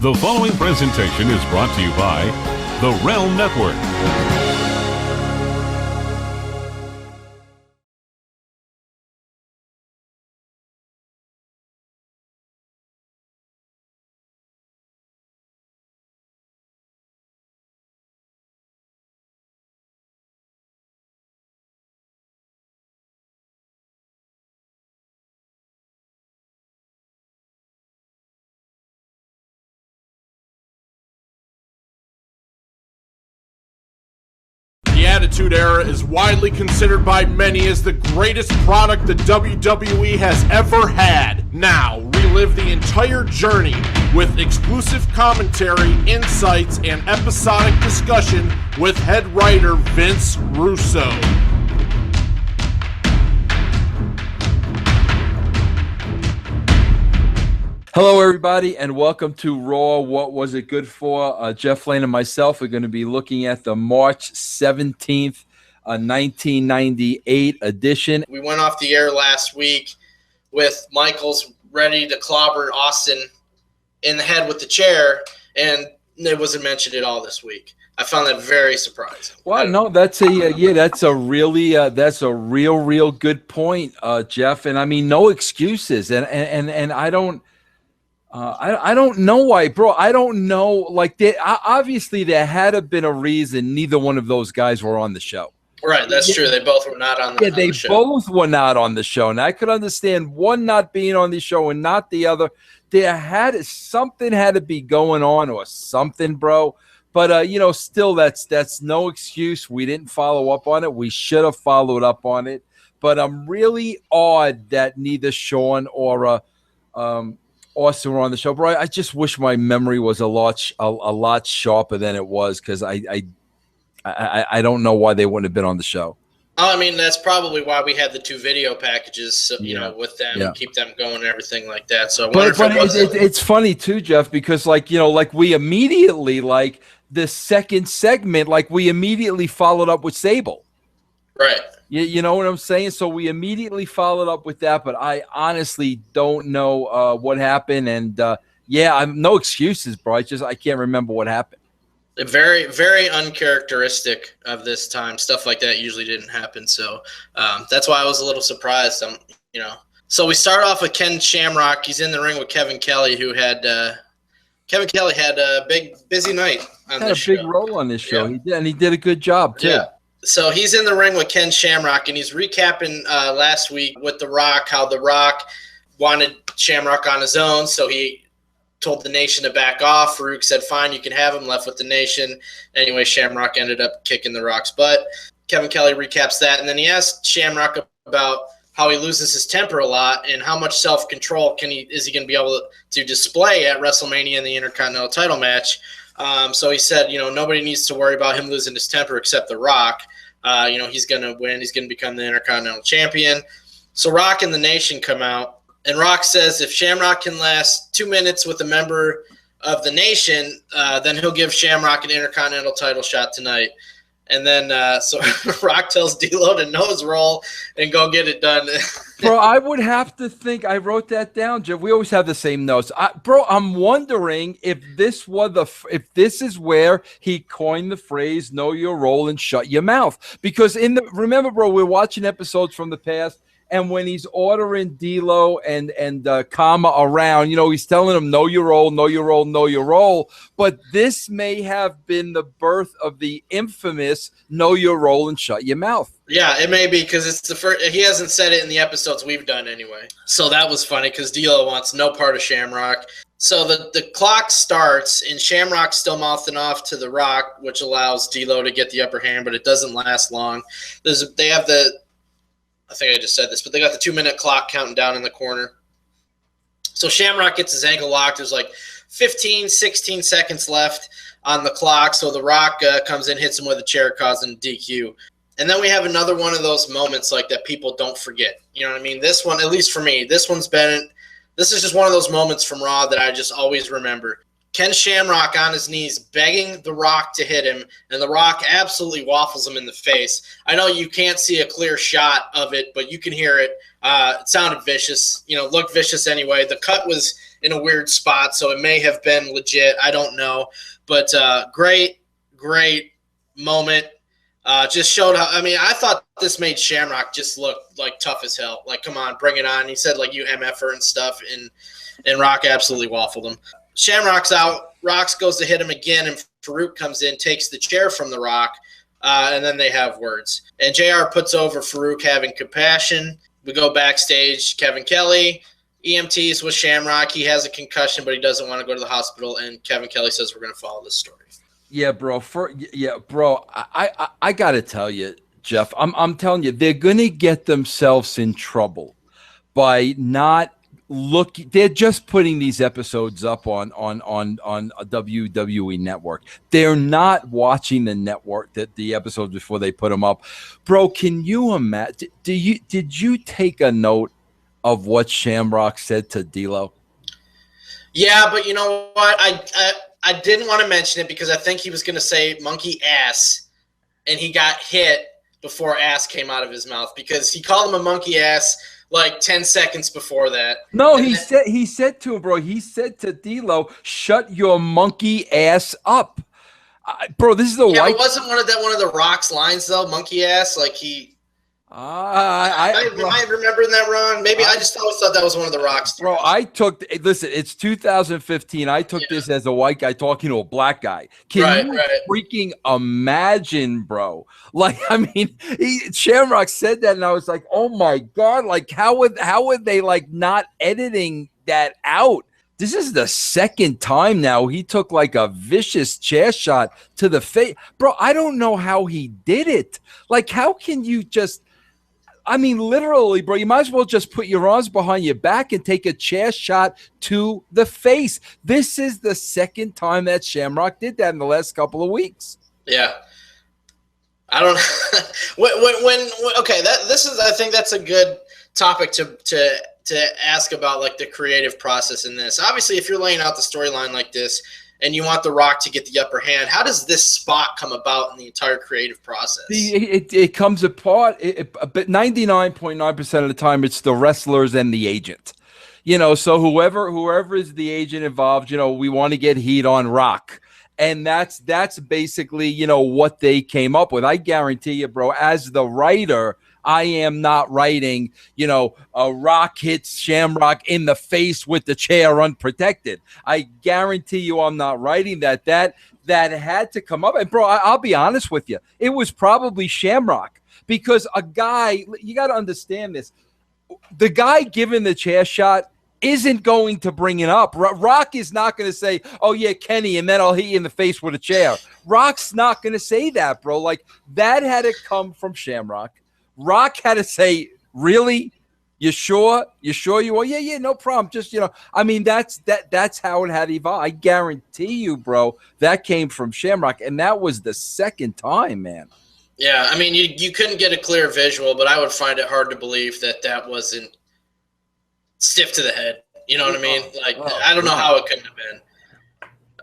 The following presentation is brought to you by the Realm Network. The Attitude Era is widely considered by many as the greatest product the WWE has ever had. Now, relive the entire journey with exclusive commentary, insights, and episodic discussion with head writer Vince Russo. Hello, everybody, and welcome to Raw. What was it good for? Jeff Lane and myself are going to be looking at the March 17th, 1998 edition. We went off the air last week with Michaels ready to clobber Austin in the head with the chair, and it wasn't mentioned at all this week. I found that very surprising. Well, no, that's a real good point, Jeff. And I mean, no excuses. And I don't. I don't know why, bro. I don't know. Like, obviously, there had to have been a reason neither one of those guys were on the show. Right, that's true. They both were not on the show. They both were not on the show. And I could understand one not being on the show and not the other. Something had to be going on or something, bro. But, still, that's no excuse. We didn't follow up on it. We should have followed up on it. But I'm really awed that neither Sean or Austin were on the show, bro. I just wish my memory was a lot sharper than it was, because I don't know why they wouldn't have been on the show. Oh, I mean, that's probably why we had the two video packages, so, with them and keep them going and everything like that. So, it's funny too, Jeff, because we immediately, like the second segment, we immediately followed up with Sable. Right. You know what I'm saying? So we immediately followed up with that, but I honestly don't know what happened. And I'm no excuses, bro. I can't remember what happened. Very, very uncharacteristic of this time. Stuff like that usually didn't happen. So that's why I was a little surprised. So we start off with Ken Shamrock. He's in the ring with Kevin Kelly, who had Kevin Kelly had a busy night on this show. Had a big role on this show. Yeah. He did, and he did a good job too. Yeah. So he's in the ring with Ken Shamrock, and he's recapping last week with The Rock, how The Rock wanted Shamrock on his own, so he told the Nation to back off. Farouk said, fine, you can have him, left with the Nation. Anyway, Shamrock ended up kicking The Rock's butt. Kevin Kelly recaps that, and then he asked Shamrock about how he loses his temper a lot and how much self-control is he going to be able to display at WrestleMania in the Intercontinental title match. So he said, nobody needs to worry about him losing his temper except The Rock. He's going to win. He's going to become the Intercontinental Champion. So Rock and the Nation come out, and Rock says if Shamrock can last 2 minutes with a member of the Nation, then he'll give Shamrock an Intercontinental title shot tonight. And then so Rock tells D'Lo to nose roll and go get it done. Bro, I would have to think. I wrote that down, Jeff. We always have the same notes. Bro, I'm wondering if this is where he coined the phrase "know your role and shut your mouth." Because remember, bro, we're watching episodes from the past. And when he's ordering D'Lo and Kama around, he's telling him, know your role, know your role, know your role. But this may have been the birth of the infamous know your role and shut your mouth. Yeah, it may be, because it's the first. He hasn't said it in the episodes we've done anyway. So that was funny, because D'Lo wants no part of Shamrock. So the clock starts, and Shamrock's still mouthing off to The Rock, which allows D'Lo to get the upper hand, but it doesn't last long. They have I think I just said this, but they got the 2-minute clock counting down in the corner. So Shamrock gets his ankle locked. There's 15, 16 seconds left on the clock. So The Rock comes in, hits him with a chair, causing DQ. And then we have another one of those moments that people don't forget. You know what I mean? This one, at least for me, this is just one of those moments from Raw that I just always remember. Ken Shamrock on his knees begging The Rock to hit him, and The Rock absolutely waffles him in the face. I know you can't see a clear shot of it, but you can hear it. It sounded vicious, looked vicious anyway. The cut was in a weird spot, so it may have been legit. I don't know. But great moment. Just showed how, I mean, I thought this made Shamrock just look like tough as hell. Like, come on, bring it on. He said, like, you MFer and stuff, and Rock absolutely waffled him. Shamrock's out. Rocks goes to hit him again, and Farouk comes in, takes the chair from the Rock, and then they have words. And JR puts over Farouk having compassion. We go backstage. Kevin Kelly, EMTs with Shamrock. He has a concussion, but he doesn't want to go to the hospital, and Kevin Kelly says, we're going to follow this story. Yeah, bro. I gotta tell you, Jeff. I'm telling you, they're gonna get themselves in trouble by not looking. They're just putting these episodes up on a WWE network. They're not watching the network the episodes before they put them up, bro. Can you imagine? Did you take a note of what Shamrock said to D'Lo? Yeah, but you know what? I didn't want to mention it because I think he was going to say monkey ass, and he got hit before ass came out of his mouth because he called him a monkey ass like 10 seconds before that. No, he said to him, bro. He said to D'Lo, "Shut your monkey ass up." Bro, this is the white. It wasn't one of the Rock's lines though, monkey ass. Like he. Am I remembering that wrong? Maybe I just always thought that was one of the Rock's. Bro, listen, it's 2015. I took this as a white guy talking to a black guy. Can you freaking imagine, bro? Like, I mean, Shamrock said that, and I was like, oh my God, like, how would they like not editing that out? This is the second time now he took like a vicious chair shot to the face. Bro, I don't know how he did it. Like, how can you just... I mean, literally, bro, you might as well just put your arms behind your back and take a chair shot to the face. This is the second time that Shamrock did that in the last couple of weeks. Yeah. I don't know. Okay, I think that's a good topic to ask about, like, the creative process in this. Obviously, if you're laying out the storyline like this, and you want The Rock to get the upper hand, how does this spot come about in the entire creative process? It comes apart, but 99.9% of the time, it's the wrestlers and the agent. You know, so whoever is the agent involved, you know, we want to get heat on Rock. And that's basically, you know, what they came up with. I guarantee you, bro, as the writer, I am not writing, you know, a Rock hits Shamrock in the face with the chair unprotected. I guarantee you I'm not writing that. That had to come up. And, bro, I'll be honest with you. It was probably Shamrock because a guy, you got to understand this. The guy giving the chair shot isn't going to bring it up. Rock is not going to say, oh, yeah, Kenny, and then I'll hit you in the face with a chair. Rock's not going to say that, bro. Like, that had to come from Shamrock. Rock had to say, really? You sure? You sure you are? Yeah, no problem. Just, you know, I mean, that's how it had to evolve. I guarantee you, bro, that came from Shamrock, and that was the second time, man. Yeah, I mean, you couldn't get a clear visual, but I would find it hard to believe that wasn't stiff to the head. You know what I mean? Like, I don't know how it couldn't have been.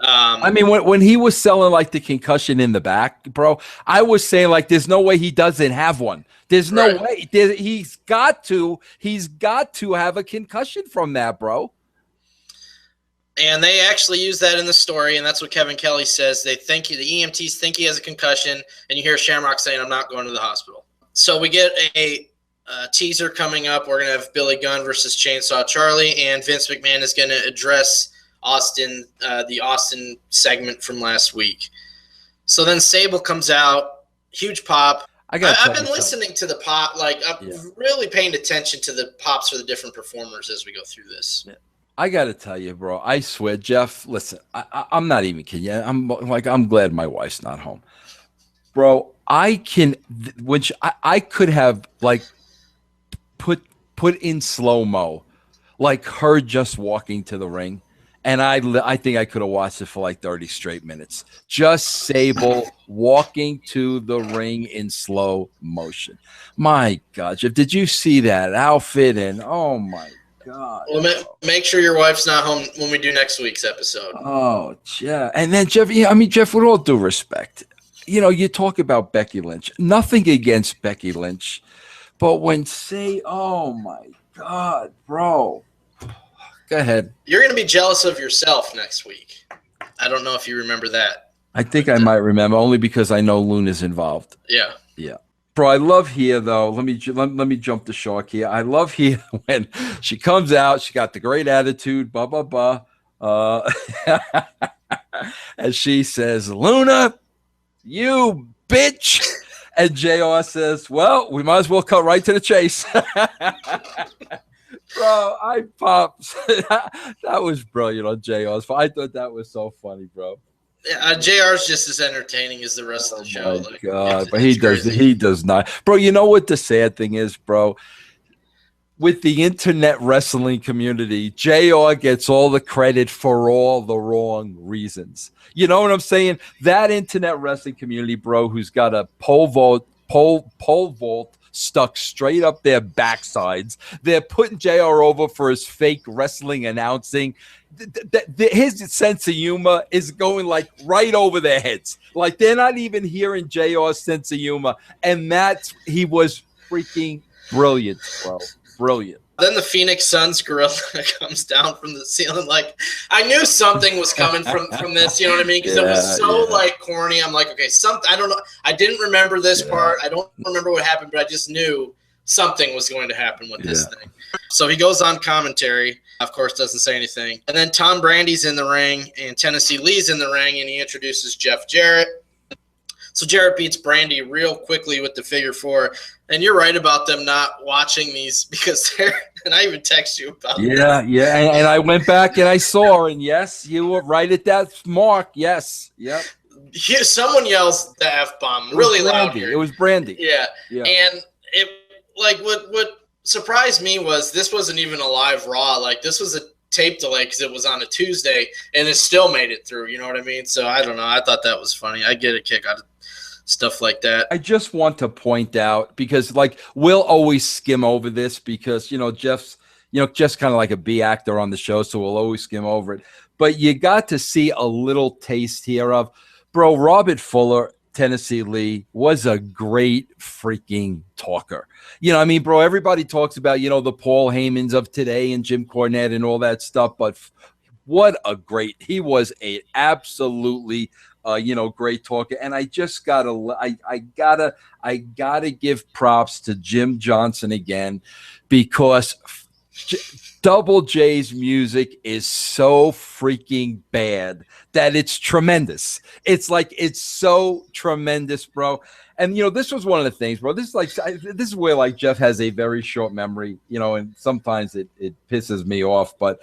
I mean, when he was selling like the concussion in the back, bro, I was saying like, there's no way he doesn't have one. There's no way. He's got to have a concussion from that, bro. And they actually use that in the story, and that's what Kevin Kelly says. They think the EMTs think he has a concussion, and you hear Shamrock saying, "I'm not going to the hospital." So we get a teaser coming up. We're gonna have Billy Gunn versus Chainsaw Charlie, and Vince McMahon is gonna address Austin, the Austin segment from last week. So then Sable comes out, huge pop. I've been listening to the pop, like I'm really paying attention to the pops for the different performers as we go through this. Yeah. I got to tell you, bro, I swear, Jeff, listen, I'm not even kidding you. I'm glad my wife's not home. Bro, I could have like put in slow-mo, like her just walking to the ring. And I think I could have watched it for like 30 straight minutes. Just Sable walking to the ring in slow motion. My God, Jeff, did you see that outfit? And oh my God. Well, make sure your wife's not home when we do next week's episode. Oh, yeah. And then Jeff, I mean, Jeff, with all due respect, you know, you talk about Becky Lynch. Nothing against Becky Lynch, but oh my God, bro. Go ahead. You're going to be jealous of yourself next week. I don't know if you remember that. I think I might remember, only because I know Luna's involved. Yeah. Yeah. Bro, I love here, though. Let me jump the shark here. I love here when she comes out. She got the great attitude, blah, blah, blah. And she says, Luna, you bitch. And JR says, well, we might as well cut right to the chase. Bro, I popped. That was brilliant on JR's. I thought that was so funny, bro. Yeah, JR's just as entertaining as the rest of the show. Oh my God, but he does not. Bro, you know what the sad thing is, bro? With the internet wrestling community, JR gets all the credit for all the wrong reasons. You know what I'm saying? That internet wrestling community, bro, who's got a pole vault stuck straight up their backsides. They're putting JR over for his fake wrestling announcing. His sense of humor is going like right over their heads. Like they're not even hearing JR's sense of humor. And he was freaking brilliant, bro. Brilliant. Then the Phoenix Suns gorilla comes down from the ceiling. Like, I knew something was coming from this, you know what I mean? Because it was so like corny. I'm like, okay, I don't know. I didn't remember this part. I don't remember what happened, but I just knew something was going to happen with this thing. So he goes on commentary, of course, doesn't say anything. And then Tom Brandy's in the ring and Tennessee Lee's in the ring, and he introduces Jeff Jarrett. So Jarrett beats Brandy real quickly with the figure 4. And you're right about them not watching these because and I even text you about that. Yeah. And I went back and I saw, and yes, you were right at that mark. Yes. Yep. Someone yells the F-bomb really loud here. It was Brandy. Yeah. And it like what surprised me was this wasn't even a live Raw. Like this was a tape delay because it was on a Tuesday and it still made it through. You know what I mean? So I don't know. I thought that was funny. I get a kick out of stuff like that. I just want to point out, because like we'll always skim over this because, Jeff's kind of like a B actor on the show. So we'll always skim over it. But you got to see a little taste here of, bro, Robert Fuller, Tennessee Lee was a great freaking talker. You know what I mean, bro? Everybody talks about, the Paul Heymans of today and Jim Cornette and all that stuff. But what a he was a absolutely great talker. And I just I gotta give props to Jim Johnson again, because Double J's music is so freaking bad that it's tremendous. It's so tremendous, bro. And this was one of the things, bro. This is where like Jeff has a very short memory, and sometimes it pisses me off. But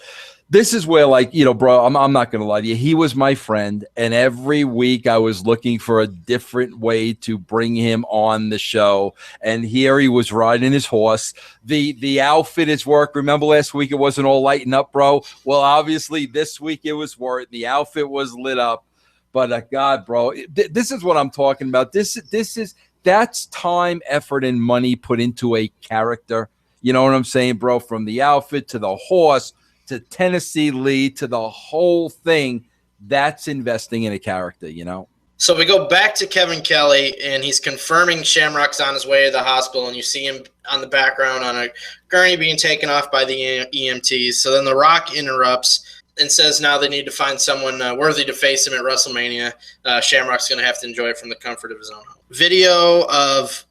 this is where, like, bro, I'm not gonna lie to you. He was my friend, and every week I was looking for a different way to bring him on the show. And here he was riding his horse. The outfit is work. Remember last week it wasn't all lighting up, bro? Well, obviously this week it was work. The outfit was lit up. But God, bro, this is what I'm talking about. That's time, effort, and money put into a character. You know what I'm saying, bro? From the outfit to the horse to Tennessee Lee to the whole thing, that's investing in a character, So we go back to Kevin Kelly, and he's confirming Shamrock's on his way to the hospital, and you see him on the background on a gurney being taken off by the EMTs. So then The Rock interrupts and says now they need to find someone worthy to face him at WrestleMania. Shamrock's going to have to enjoy it from the comfort of his own home. Video of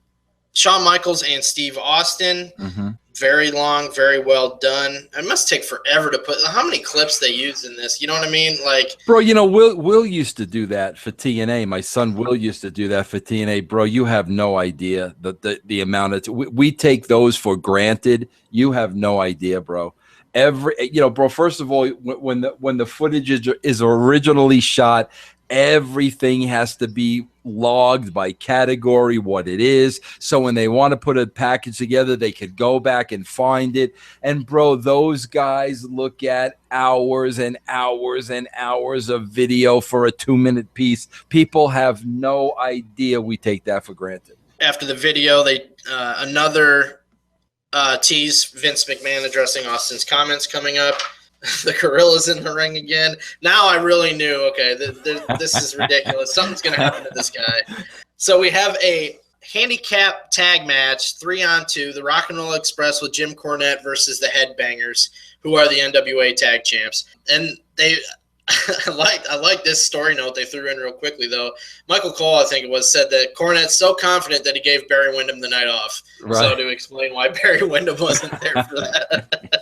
Shawn Michaels and Steve Austin. Mm-hmm. Very long, very well done. It must take forever to put. How many clips they use in this? You know what I mean? Like, bro, Will used to do that for TNA. My son Will used to do that for TNA. Bro, you have no idea the amount of we take those for granted. You have no idea, bro. Bro, first of all, when the footage is originally shot, everything has to be logged by category, what it is. So when they want to put a package together, they could go back and find it. And bro, those guys look at hours and hours and hours of video for a 2-minute piece. People have no idea we take that for granted. After the video, they another tease Vince McMahon addressing Austin's comments coming up. The gorilla's in the ring again. Now I really knew, okay, this is ridiculous. Something's going to happen to this guy. So we have a handicap tag match, 3-on-2, the Rock and Roll Express with Jim Cornette versus the Headbangers, who are the NWA Tag Champs. And they I like this story note they threw in real quickly, though. Michael Cole, I think it was, said that Cornette's so confident that he gave Barry Windham the night off. Right. So to explain why Barry Windham wasn't there for that.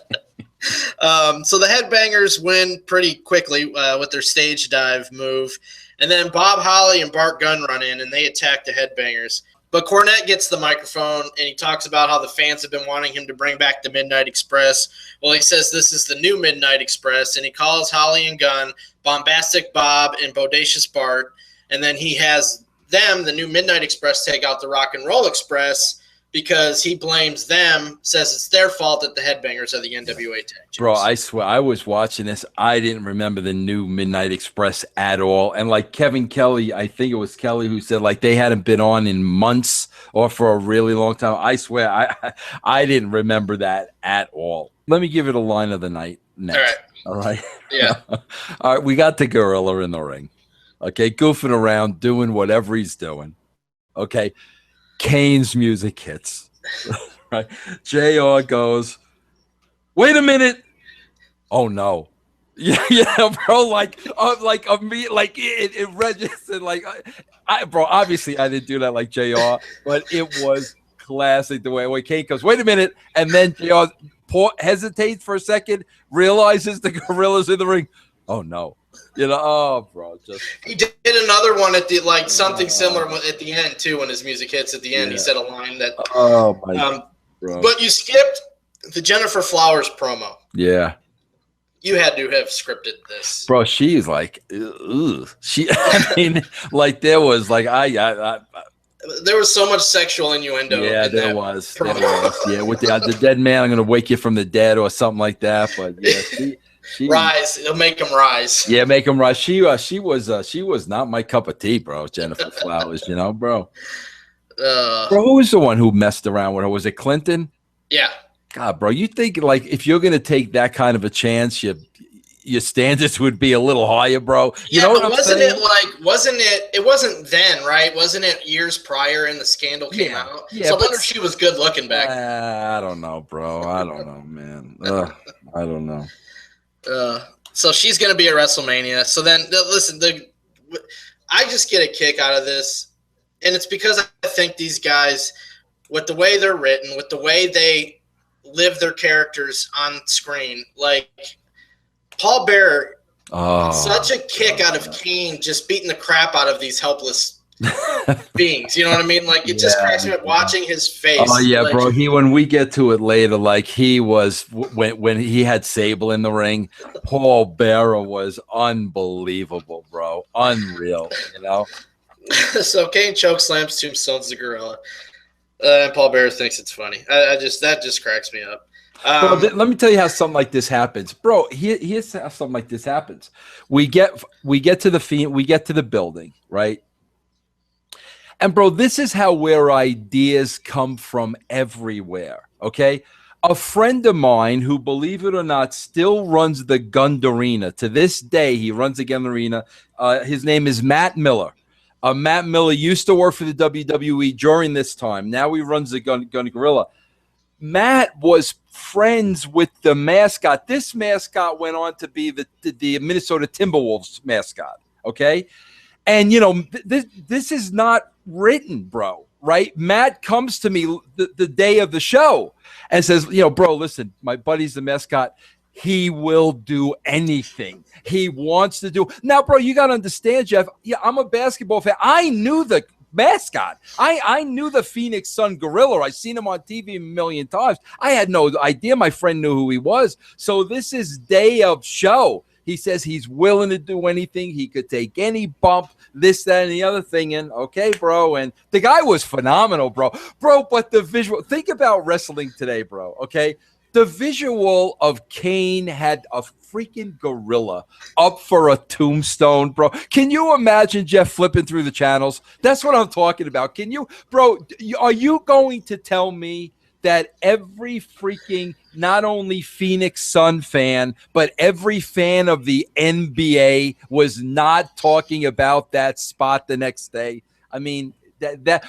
So the Headbangers win pretty quickly with their stage dive move. And then Bob Holly and Bart Gunn run in, and they attack the Headbangers. But Cornette gets the microphone, and he talks about how the fans have been wanting him to bring back the Midnight Express. Well, he says this is the new Midnight Express, and he calls Holly and Gunn Bombastic Bob and Bodacious Bart. And then he has them, the new Midnight Express, take out the Rock and Roll Express because he blames them, says it's their fault that the Headbangers are the NWA Tag Champs. Bro, I swear, I was watching this. I didn't remember the new Midnight Express at all. And like Kevin Kelly, I think it was Kelly who said like they hadn't been on in months or for a really long time. I swear, I didn't remember that at all. Let me give it a line of the night next. All right. Yeah. All right, we got the gorilla in the ring. Okay, goofing around, doing whatever he's doing. Okay. Kane's music hits. Right. JR goes, wait a minute. Oh no. Yeah, bro. Like me, like it registered. Like, bro. Obviously, I didn't do that like JR, but it was classic the way Kane goes, wait a minute, and then JR hesitates for a second, realizes the gorilla's in the ring. Oh no. Oh, bro, he did another one at the something similar at the end too. When his music hits at the end, he said a line that. Oh my God, bro. But you skipped the Jennifer Flowers promo. Yeah, you had to have scripted this, bro. She's like, ugh. I mean, like there was like there was so much sexual innuendo. Yeah, there was. Yeah, with the dead man, I'm gonna wake you from the dead or something like that. But yeah. Rise, it'll make him rise. Yeah, make him rise. She was not my cup of tea, bro. Jennifer Flowers, bro. Bro, who was the one who messed around with her? Was it Clinton? Yeah. God, bro, you think like if you're gonna take that kind of a chance, your standards would be a little higher, bro. You know what I'm saying? It wasn't then, right? Wasn't it years prior and the scandal came out? Yeah, so I wonder if she was good looking back. I don't know, bro. I don't know, man. I don't know. So she's going to be at WrestleMania. So then, listen, I just get a kick out of this, and it's because I think these guys, with the way they're written, with the way they live their characters on screen, like Paul Bearer, such a kick out of Kane just beating the crap out of these helpless beings. You know what I mean? Like it just cracks me up watching his face. Oh yeah, like, bro. When we get to it later, like he was when he had Sable in the ring, Paul Bearer was unbelievable, bro. Unreal, So Kane chokeslams Tombstone's the gorilla, and Paul Bearer thinks it's funny. That just cracks me up. Bro, let me tell you how something like this happens, bro. Here's how something like this happens. We get to the building, right? And bro, this is where ideas come from everywhere, okay? A friend of mine who, believe it or not, still runs the Gund Arena. To this day, he runs the Gund Arena. His name is Matt Miller. Matt Miller used to work for the WWE during this time. Now he runs the Gun Gorilla. Matt was friends with the mascot. This mascot went on to be the Minnesota Timberwolves mascot, okay? And, this is not written, bro, right? Matt comes to me the day of the show and says, bro, listen, my buddy's the mascot. He will do anything. He wants to do. Now, bro, you got to understand, Jeff. Yeah, I'm a basketball fan. I knew the mascot. I knew the Phoenix Sun Gorilla. I seen him on TV a million times. I had no idea my friend knew who he was. So this is day of show. He says he's willing to do anything. He could take any bump, this, that, and the other thing. And okay, bro. And the guy was phenomenal, bro. Bro, but the visual, think about wrestling today, bro. Okay. The visual of Kane had a freaking gorilla up for a tombstone, bro. Can you imagine Jeff flipping through the channels? That's what I'm talking about. Can you, bro, are you going to tell me that every freaking, not only Phoenix Sun fan, but every fan of the NBA was not talking about that spot the next day? I mean,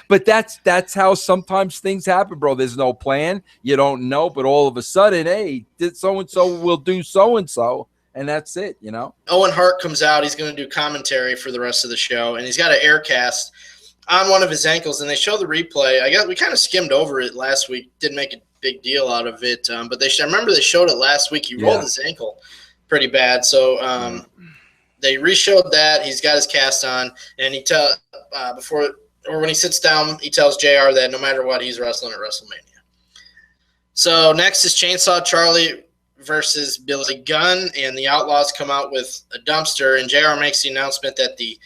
But that's how sometimes things happen, bro. There's no plan. You don't know, but all of a sudden, hey, so and so will do so and so, and that's it. You know. Owen Hart comes out. He's going to do commentary for the rest of the show, and he's got an air cast on one of his ankles, and they show the replay. I guess we kind of skimmed over it last week. Didn't make a big deal out of it, but I remember they showed it last week. He rolled his ankle pretty bad, so they re-showed that. He's got his cast on, and when he sits down, he tells JR that no matter what, he's wrestling at WrestleMania. So next is Chainsaw Charlie versus Billy Gunn, and the Outlaws come out with a dumpster, and JR makes the announcement that the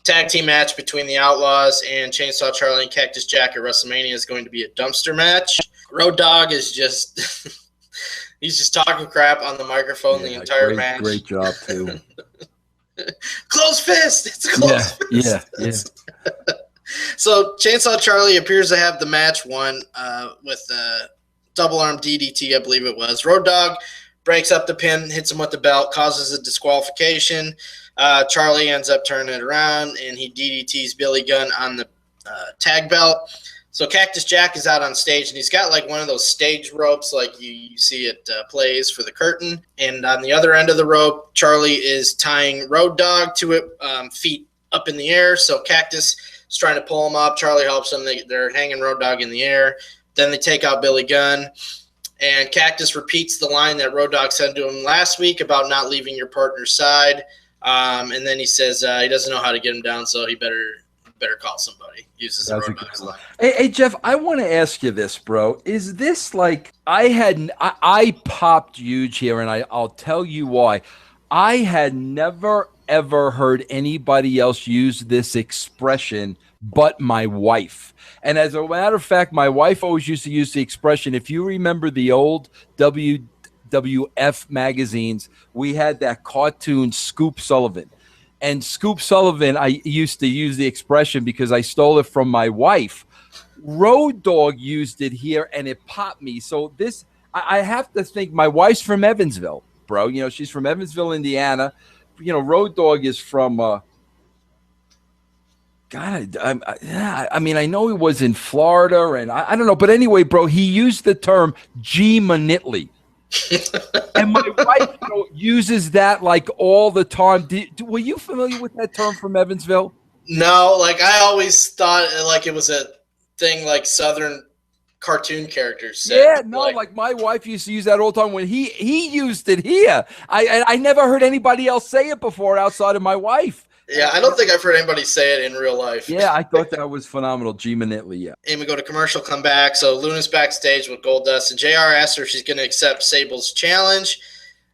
tag team match between the Outlaws and Chainsaw Charlie and Cactus Jack at WrestleMania is going to be a dumpster match. Road Dogg is just he's just talking crap on the microphone the entire match. Great job too. Close fist. It's a close fist. Yeah. So Chainsaw Charlie appears to have the match won with a double arm DDT, I believe it was. Road Dogg breaks up the pin, hits him with the belt, causes a disqualification. Charlie ends up turning it around, and he DDTs Billy Gunn on the tag belt. So Cactus Jack is out on stage, and he's got like one of those stage ropes like you see at plays for the curtain. And on the other end of the rope, Charlie is tying Road Dogg to it, feet up in the air. So Cactus is trying to pull him up. Charlie helps him. They're hanging Road Dogg in the air. Then they take out Billy Gunn. And Cactus repeats the line that Road Dogg said to him last week about not leaving your partner's side. And then he says he doesn't know how to get him down, so he better call somebody. Uses the Road Dogg's line. Hey, Jeff, I want to ask you this, bro. Is this like I popped huge here, and I'll tell you why. I had never ever heard anybody else use this expression but my wife. And as a matter of fact, my wife always used to use the expression. If you remember the old WWF magazines, we had that cartoon Scoop Sullivan. And Scoop Sullivan, I used to use the expression because I stole it from my wife. Road Dogg used it here, and it popped me. So this, I have to think, my wife's from Evansville, bro. You know, she's from Evansville, Indiana. You know, Road Dogg is from, I mean, I know he was in Florida, and I don't know. But anyway, bro, he used the term G-Manitli. And my wife uses that like all the time. Were you familiar with that term from Evansville? No, like I always thought like it was a thing like Southern cartoon characters said. Yeah, no, like my wife used to use that all the time when he used it here. I never heard anybody else say it before outside of my wife. Yeah, I don't think I've heard anybody say it in real life. Yeah, I thought that was phenomenal. G-Manitli, yeah. And we go to commercial, come back. So Luna's backstage with Goldust, and JR asks her if she's going to accept Sable's challenge.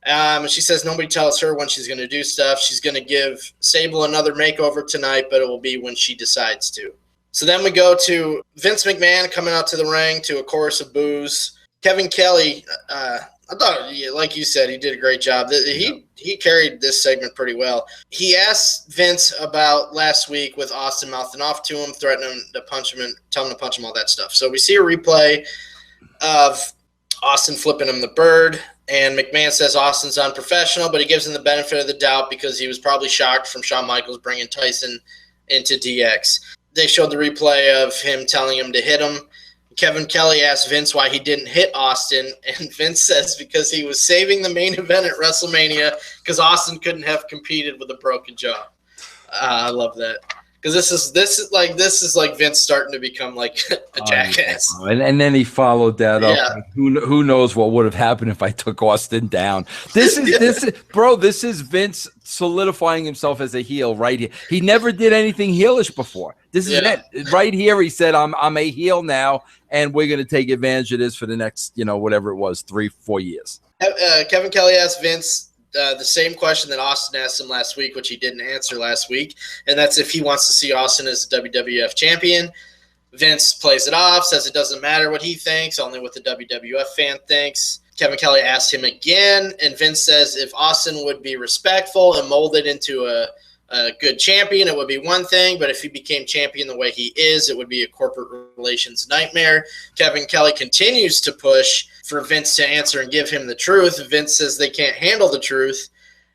And she says nobody tells her when she's going to do stuff. She's going to give Sable another makeover tonight, but it will be when she decides to. So then we go to Vince McMahon coming out to the ring to a chorus of boos. Kevin Kelly, I thought, like you said, he did a great job. He carried this segment pretty well. He asked Vince about last week with Austin mouthing off to him, threatening him to punch him and telling him to punch him, all that stuff. So we see a replay of Austin flipping him the bird, and McMahon says Austin's unprofessional, but he gives him the benefit of the doubt because he was probably shocked from Shawn Michaels bringing Tyson into DX. They showed the replay of him telling him to hit him. Kevin Kelly asked Vince why he didn't hit Austin, and Vince says because he was saving the main event at WrestleMania because Austin couldn't have competed with a broken jaw. I love that because this is like Vince starting to become like a jackass. And then he followed that up. Yeah. Who knows what would have happened if I took Austin down? This is Vince solidifying himself as a heel right here. He never did anything heelish before. This is it. Right here, he said, I'm a heel now, and we're going to take advantage of this for the next, whatever it was, 3-4 years. Kevin Kelly asked Vince the same question that Austin asked him last week, which he didn't answer last week, and that's if he wants to see Austin as the WWF champion. Vince plays it off, says it doesn't matter what he thinks, only what the WWF fan thinks. Kevin Kelly asked him again, and Vince says if Austin would be respectful and molded into a good champion, it would be one thing, but if he became champion the way he is, it would be a corporate relations nightmare. Kevin Kelly continues to push for Vince to answer and give him the truth. Vince says they can't handle the truth.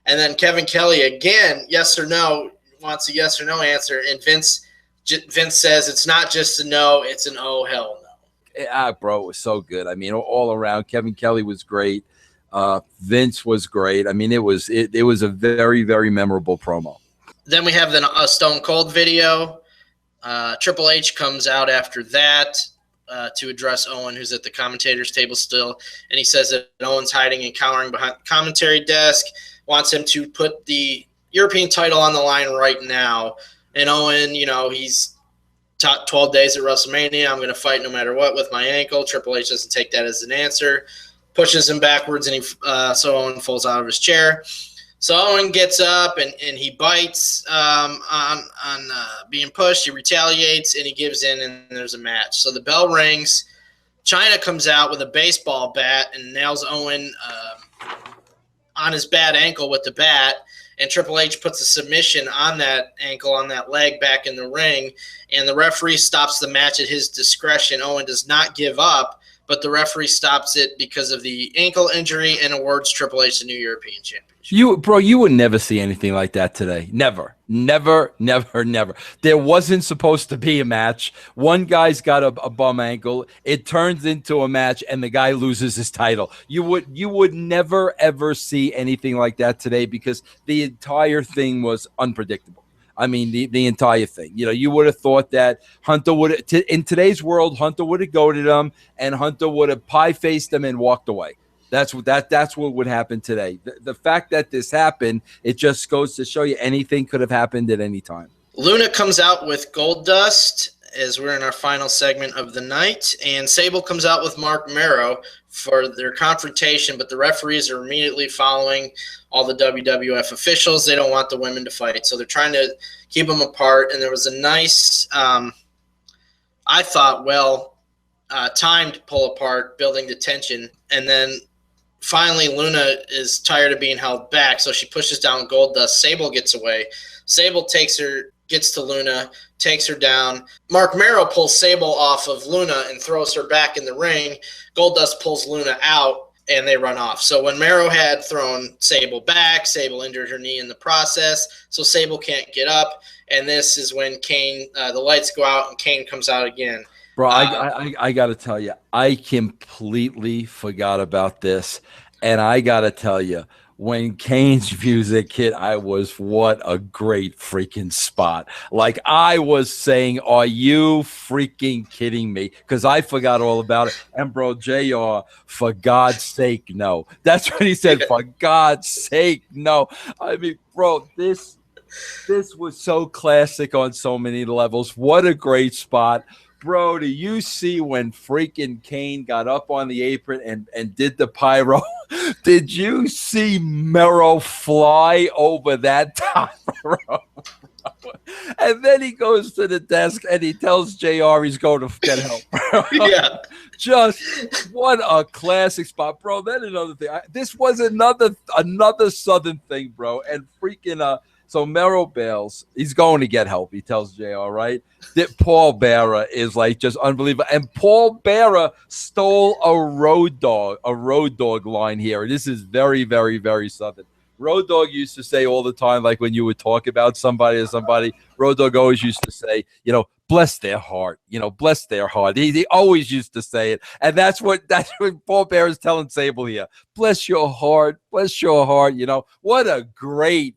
And then Kevin Kelly again, yes or no, wants a yes or no answer, and Vince Vince says it's not just a no, it's an oh hell no. Bro, it was so good. I mean, all around, Kevin Kelly was great. Vince was great. I mean, it was a very, very memorable promo. Then we have a Stone Cold video. Triple H comes out after that to address Owen, who's at the commentator's table still, and he says that Owen's hiding and cowering behind the commentary desk, wants him to put the European title on the line right now. And Owen, he's 12 days at WrestleMania. I'm going to fight no matter what with my ankle. Triple H doesn't take that as an answer, pushes him backwards, and so Owen falls out of his chair. So Owen gets up and he bites on being pushed. He retaliates and he gives in, and there's a match. So the bell rings. China comes out with a baseball bat and nails Owen on his bad ankle with the bat. And Triple H puts a submission on that ankle, on that leg, back in the ring. And the referee stops the match at his discretion. Owen does not give up, but the referee stops it because of the ankle injury and awards Triple H the new European Championship. You would never see anything like that today. Never. There wasn't supposed to be a match. One guy's got a bum ankle. It turns into a match, and the guy loses his title. You would never, ever see anything like that today because the entire thing was unpredictable. I mean, the entire thing. You would have thought that Hunter would, in today's world, Hunter would have goaded him, and Hunter would have pie-faced him and walked away. That's what would happen today. The fact that this happened, it just goes to show you anything could have happened at any time. Luna comes out with Goldust as we're in our final segment of the night, and Sable comes out with Mark Marrow for their confrontation, but the referees are immediately following all the WWF officials. They don't want the women to fight, so they're trying to keep them apart. And there was a nice, I thought, timed pull apart, building the tension, and then finally, Luna is tired of being held back, so she pushes down Goldust. Sable gets away. Sable gets to Luna, takes her down. Mark Marrow pulls Sable off of Luna and throws her back in the ring. Goldust pulls Luna out, and they run off. So when Marrow had thrown Sable back, Sable injured her knee in the process, so Sable can't get up. And this is when Kane, the lights go out, and Kane comes out again. Bro, I got to tell you, I completely forgot about this. And I got to tell you, when Kane's music hit, what a great freaking spot. Like, I was saying, are you freaking kidding me? Because I forgot all about it. And, bro, JR, for God's sake, no. That's what he said, for God's sake, no. I mean, bro, this was so classic on so many levels. What a great spot. Bro, do you see when freaking Kane got up on the apron and did the pyro? Did you see Mero fly over that top rope? And then he goes to the desk and he tells JR he's going to get help. Yeah. Just what a classic spot, bro. Then another thing. This was another Southern thing, bro. And freaking so Mero bails. He's going to get help. He tells JR, right? That Paul Bearer is like just unbelievable. And Paul Bearer stole a road dog line here. This is very, very, very Southern. Road Dogg used to say all the time, like when you would talk about somebody or somebody, Road Dogg always used to say, bless their heart, bless their heart. He always used to say it. And that's what Paul Bearer is telling Sable here. Bless your heart. What a great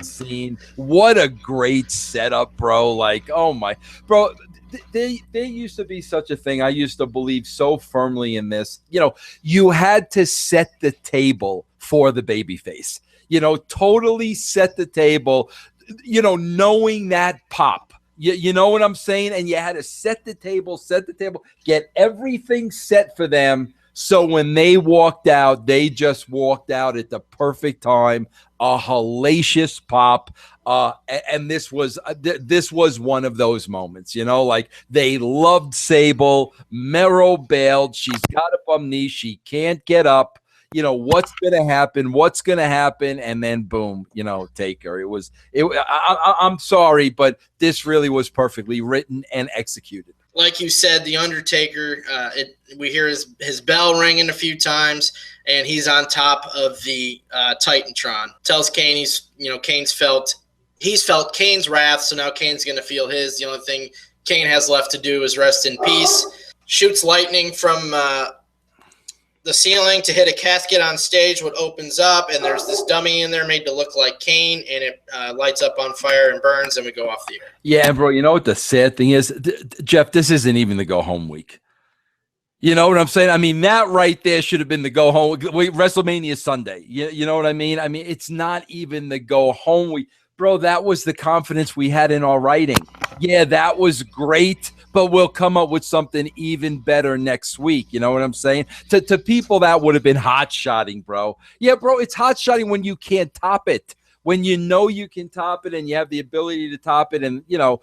scene. What a great setup, bro. Like, oh my, bro, there used to be such a thing. I used to believe so firmly in this. You had to set the table for the babyface. Totally set the table, knowing that pop. You know what I'm saying? And you had to set the table, get everything set for them. So when they walked out, they just walked out at the perfect time. A hellacious pop. And this was one of those moments, like they loved Sable. Mero bailed. She's got a bum knee. She can't get up. What's going to happen? And then boom, take her. I'm sorry, but this really was perfectly written and executed. Like you said, The Undertaker, we hear his bell ringing a few times, and he's on top of the Titantron. Tells Kane Kane's felt he's felt Kane's wrath, so now Kane's going to feel his. The only thing Kane has left to do is rest in peace. Shoots lightning from the ceiling to hit a casket on stage, what opens up, and there's this dummy in there made to look like Kane, and it lights up on fire and burns, and we go off the air. Yeah, bro, you know what the sad thing is? Jeff, this isn't even the go-home week. You know what I'm saying? I mean, that right there should have been the go-home week. WrestleMania Sunday. You know what I mean? I mean, it's not even the go-home week. Bro, that was the confidence we had in our writing. Yeah, that was great, but we'll come up with something even better next week. You know what I'm saying? To people, that would have been hot-shotting, bro. Yeah, bro, it's hot-shotting when you can't top it. When you know you can top it and you have the ability to top it, and, you know,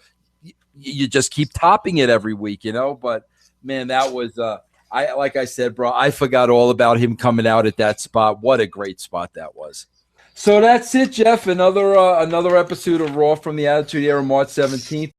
you just keep topping it every week, you know? But, man, that was like I said, bro, I forgot all about him coming out at that spot. What a great spot that was. So that's it, Jeff. Another episode of Raw from the Attitude Era, March 17th.